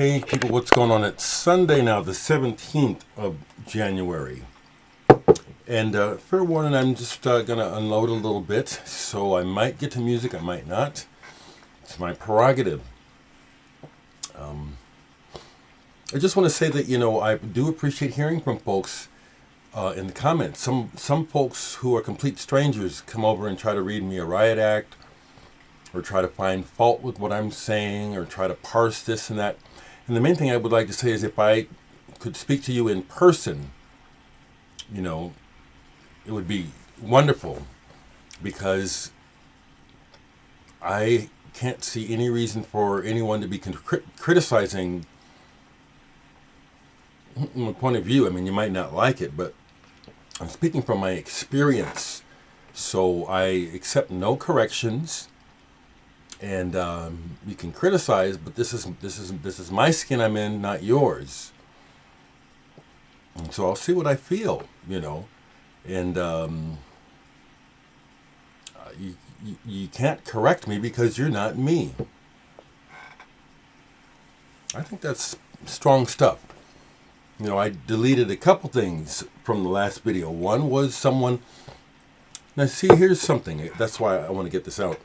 Hey people, what's going on? It's Sunday now, the 17th of January. And fair warning, I'm just going to unload a little bit. So I might get to music, I might not. It's my prerogative. I just want to say that, I do appreciate hearing from folks in the comments. Some folks who are complete strangers come over and try to read me a riot act, or try to find fault with what I'm saying, or try to parse this and that. And the main thing I would like to say is if I could speak to you in person, it would be wonderful, because I can't see any reason for anyone to be criticizing my point of view. I mean, you might not like it, but I'm speaking from my experience. So I accept no corrections. And you can criticize, but this is my skin I'm in, not yours. And so I'll see what I feel, And you can't correct me because you're not me. I think that's strong stuff. I deleted a couple things from the last video. One was someone. Now, see, here's something. That's why I want to get this out.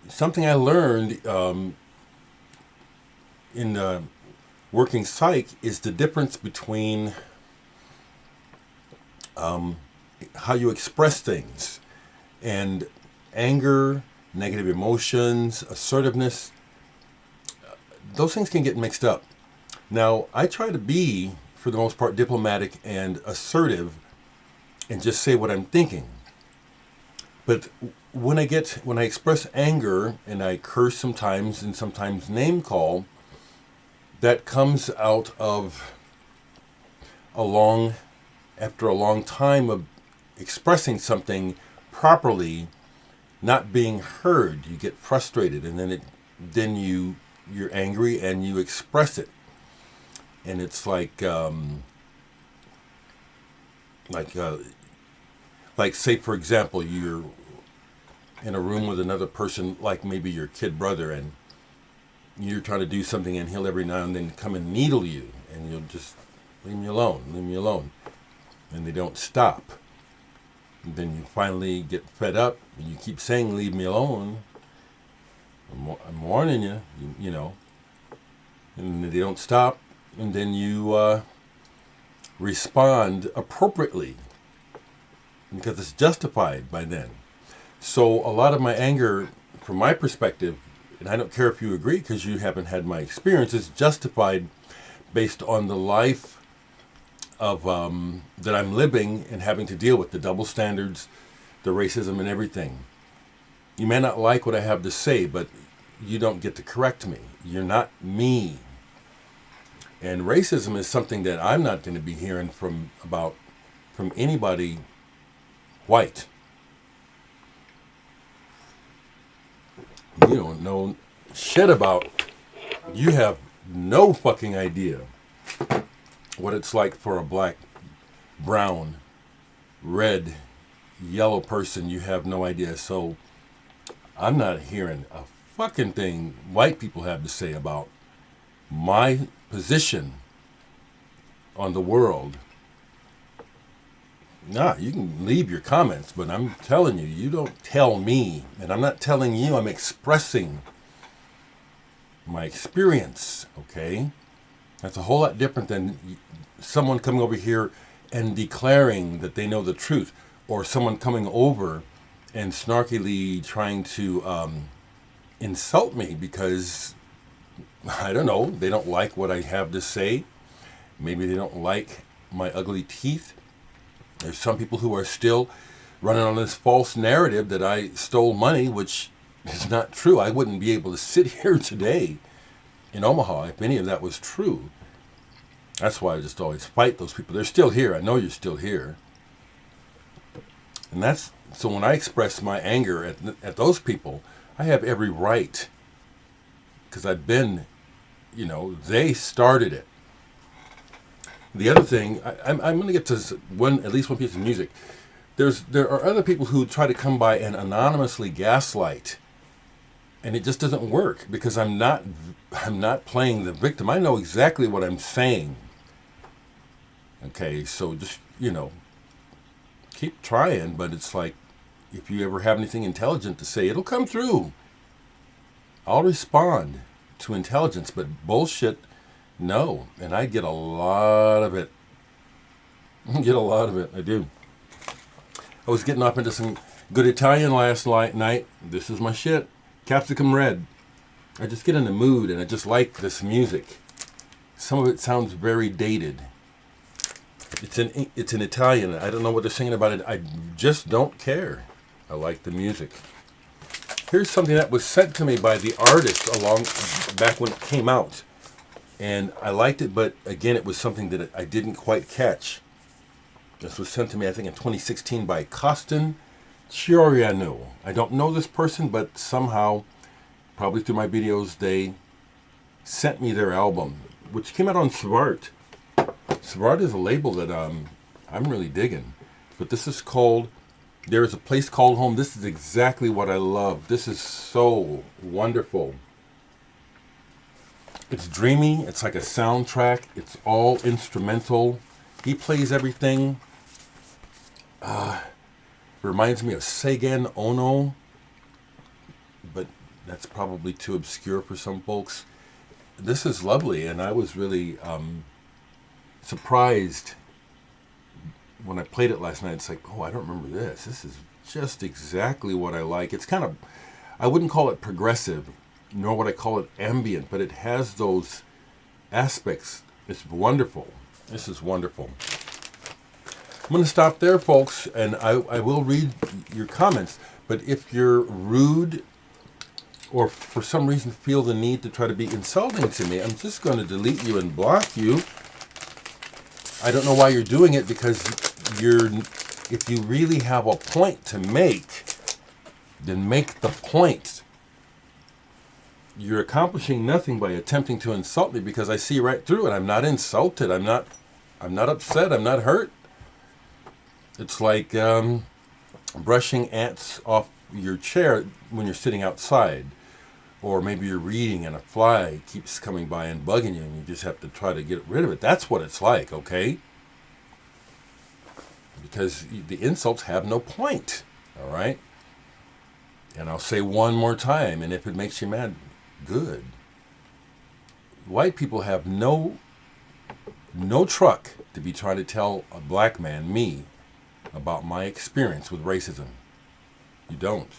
Something I learned in working psych is the difference between how you express things, and anger, negative emotions, assertiveness. Those things can get mixed up. Now, I try to be, for the most part, diplomatic and assertive and just say what I'm thinking. But when I express anger and I curse sometimes and sometimes name call, that comes out of after a long time of expressing something properly, not being heard. You get frustrated, and then you're angry and you express it, and it's like say, for example, you're in a room with another person, like maybe your kid brother, and you're trying to do something, and he'll every now and then come and needle you, and you'll just leave me alone, and they don't stop. And then you finally get fed up, and you keep saying, leave me alone. I'm warning you, and they don't stop, and then you respond appropriately, because it's justified by then. So a lot of my anger, from my perspective, and I don't care if you agree because you haven't had my experience, is justified based on the life of that I'm living and having to deal with, the double standards, the racism, and everything. You may not like what I have to say, but you don't get to correct me. You're not me. And racism is something that I'm not going to be hearing from anybody white. You don't know shit about. You have no fucking idea what it's like for a black, brown, red, yellow person. You have no idea. So I'm not hearing a fucking thing white people have to say about my position on the world. Nah, you can leave your comments, but I'm telling you, you don't tell me. And I'm not telling you, I'm expressing my experience, okay? That's a whole lot different than someone coming over here and declaring that they know the truth, or someone coming over and snarkily trying to insult me because, I don't know, they don't like what I have to say. Maybe they don't like my ugly teeth. There's some people who are still running on this false narrative that I stole money, which is not true. I wouldn't be able to sit here today in Omaha if any of that was true. That's why I just always fight those people. They're still here. I know you're still here. And so when I express my anger at those people, I have every right, because I've been, they started it. The other thing, I'm going to get to at least one piece of music. There are other people who try to come by and anonymously gaslight And it just doesn't work because I'm not playing the victim. I know exactly what I'm saying. Okay, so just, keep trying, but it's like if you ever have anything intelligent to say, it'll come through. I'll respond to intelligence, but bullshit, no. And I get a lot of it. Get a lot of it. I do. I was getting up into some good Italian last night. This is my shit. Capsicum red. I just get in the mood and I just like this music. Some of it sounds very dated. It's in Italian. I don't know what they're singing about it. I just don't care. I like the music. Here's something that was sent to me by the artist back when it came out. And I liked it, but again, it was something that I didn't quite catch. This was sent to me, I think, in 2016 by Costin, Chioreanu. I don't know this person, but somehow, probably through my videos, they sent me their album, which came out on Svart. Svart is a label that I'm really digging. But this is called There Is a Place Called Home. This is exactly what I love. This is so wonderful. It's dreamy. It's like a soundtrack. It's all instrumental. He plays everything. Reminds me of Sagan Ono, but that's probably too obscure for some folks. This is lovely, and I was really surprised when I played it last night. It's like, oh, I don't remember this. This is just exactly what I like. It's kind of, I wouldn't call it progressive, nor would I call it ambient, but it has those aspects. It's wonderful. This is wonderful. I'm going to stop there, folks, and I will read your comments. But if you're rude or for some reason feel the need to try to be insulting to me, I'm just going to delete you and block you. I don't know why you're doing it, because if you really have a point to make, then make the point. You're accomplishing nothing by attempting to insult me, because I see right through it. I'm not insulted. I'm not upset. I'm not hurt. It's like brushing ants off your chair when you're sitting outside. Or maybe you're reading and a fly keeps coming by and bugging you and you just have to try to get rid of it. That's what it's like, okay? Because the insults have no point, all right? And I'll say one more time, and if it makes you mad, good. White people have no truck to be trying to tell a black man, me, about my experience with racism. You don't.